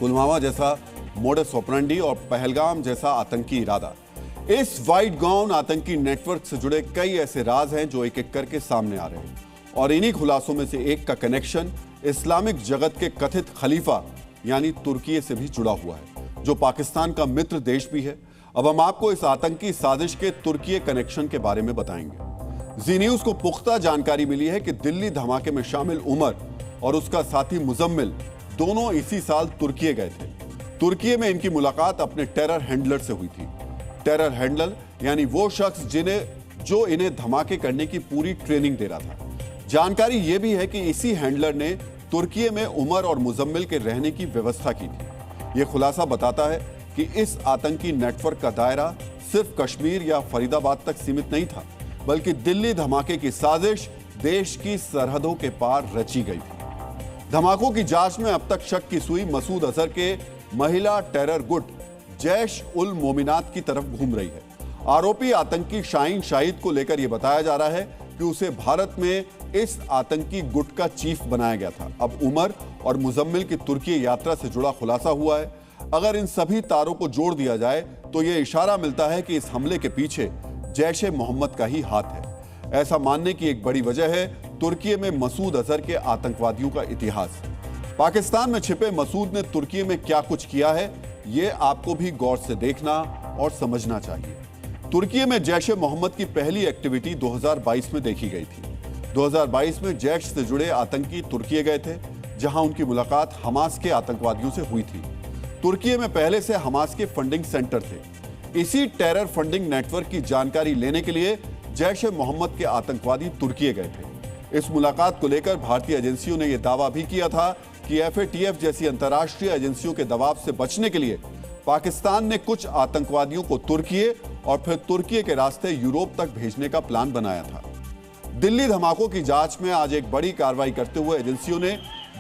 पुलवामा जैसा modus operandi और पहलगाम जैसा आतंकी इरादा। इस व्हाइट गाउन आतंकी नेटवर्क से जुड़े कई ऐसे राज हैं जो एक एक करके सामने आ रहे हैं और इन्हीं खुलासों में से एक का कनेक्शन इस्लामिक जगत के कथित खलीफा यानी तुर्की से भी जुड़ा हुआ है, जो पाकिस्तान का मित्र देश भी है। अब हम आपको इस आतंकी साजिश के तुर्की कनेक्शन के बारे में बताएंगे। जी न्यूज को पुख्ता जानकारी मिली है कि दिल्ली धमाके में शामिल उमर और उसका साथी मुजम्मिल दोनों इसी साल तुर्की गए थे। तुर्की में इनकी मुलाकात अपने टेरर हैंडलर से हुई थी। टेरर हैंडलर यानी वो शख्स जो इन्हें धमाके करने की पूरी ट्रेनिंग दे रहा था। जानकारी यह भी है कि इसी हैंडलर ने तुर्की में उमर और मुजम्मिल के रहने की व्यवस्था की थी। यह खुलासा बताता है कि इस आतंकी नेटवर्क का दायरा सिर्फ कश्मीर या फरीदाबाद तक सीमित नहीं था, बल्कि दिल्ली धमाके की साजिश देश की सरहदों के पार रची गई थी। धमाकों की जांच में अब तक शक की सुई मसूद अजहर के महिला टेरर गुट जैश उल मोमिनात की तरफ घूम रही है। आरोपी आतंकी शाहीन शाहिद को लेकर यह बताया जा रहा है कि उसे भारत में इस आतंकी गुट का चीफ बनाया गया था। अब उमर और मुजम्मिल की तुर्की यात्रा से जुड़ा खुलासा हुआ है। अगर इन सभी तारों को जोड़ दिया जाए तो यह इशारा मिलता है कि इस हमले के पीछे जैश ए मोहम्मद का ही हाथ है। ऐसा मानने की एक बड़ी वजह है तुर्की में मसूद अजहर के आतंकवादियों का इतिहास। पाकिस्तान में छिपे मसूद ने तुर्की में क्या कुछ किया है, यह आपको भी गौर से देखना और समझना चाहिए। तुर्की में जैश ए मोहम्मद की पहली एक्टिविटी 2022 में देखी गई थी। 2022 में जैश से जुड़े आतंकी तुर्की गए थे, जहां उनकी मुलाकात हमास के आतंकवादियों से हुई थी। तुर्की में पहले से हमास के फंडिंग सेंटर थे। इसी टेरर फंडिंग नेटवर्क की जानकारी लेने के लिए जैश ए मोहम्मद के आतंकवादी तुर्की गए थे। इस मुलाकात को लेकर भारतीय एजेंसियों ने यह दावा भी किया था कि एफएटीएफ जैसी अंतर्राष्ट्रीय एजेंसियों के दबाव से बचने के लिए पाकिस्तान ने कुछ आतंकवादियों को तुर्की और फिर तुर्की के रास्ते यूरोप तक भेजने का प्लान बनाया था। दिल्ली धमाकों की जांच में आज एक बड़ी कार्रवाई करते हुए एजेंसियों ने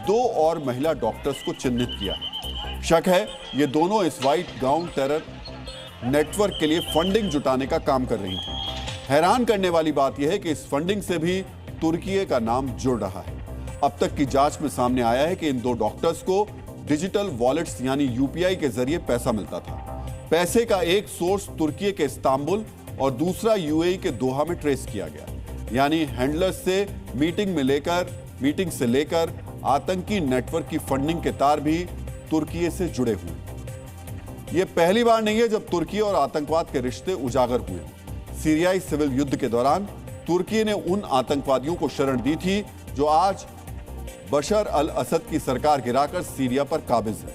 2 और महिला डॉक्टर्स को चिन्हित किया है। शक है ये दोनों इस व्हाइट गाउन टेरर नेटवर्क के लिए फंडिंग जुटाने का काम कर रही थी। हैरान करने वाली बात यह है कि इस फंडिंग से भी तुर्की का नाम जुड़ रहा है। अब तक की जांच में सामने आया है कि इन 2 डॉक्टर्स को डिजिटल वॉलेट्स यानी यूपीआई के जरिए पैसा मिलता था। पैसे का एक सोर्स तुर्की के इस्तांबुल और दूसरा यूएई के दोहा में ट्रेस किया गया। यानी हैंडलर्स से मीटिंग से लेकर आतंकी नेटवर्क की फंडिंग के तार भी तुर्की से जुड़े हुए। यह पहली बार नहीं है जब तुर्की और आतंकवाद के रिश्ते उजागर हुए। सीरियाई सिविल युद्ध के दौरान तुर्की ने उन आतंकवादियों को शरण दी थी जो आज बशर अल असद की सरकार गिराकर सीरिया पर काबिज है।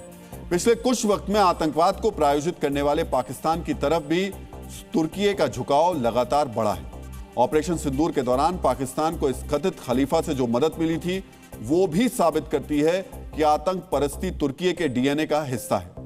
पिछले कुछ वक्त में आतंकवाद को प्रायोजित करने वाले पाकिस्तान की तरफ भी तुर्की का झुकाव लगातार बढ़ा है। ऑपरेशन सिंदूर के दौरान पाकिस्तान को इस कथित खलीफा से जो मदद मिली थी, वो भी साबित करती है कि आतंक परस्ती तुर्की के डीएनए का हिस्सा है।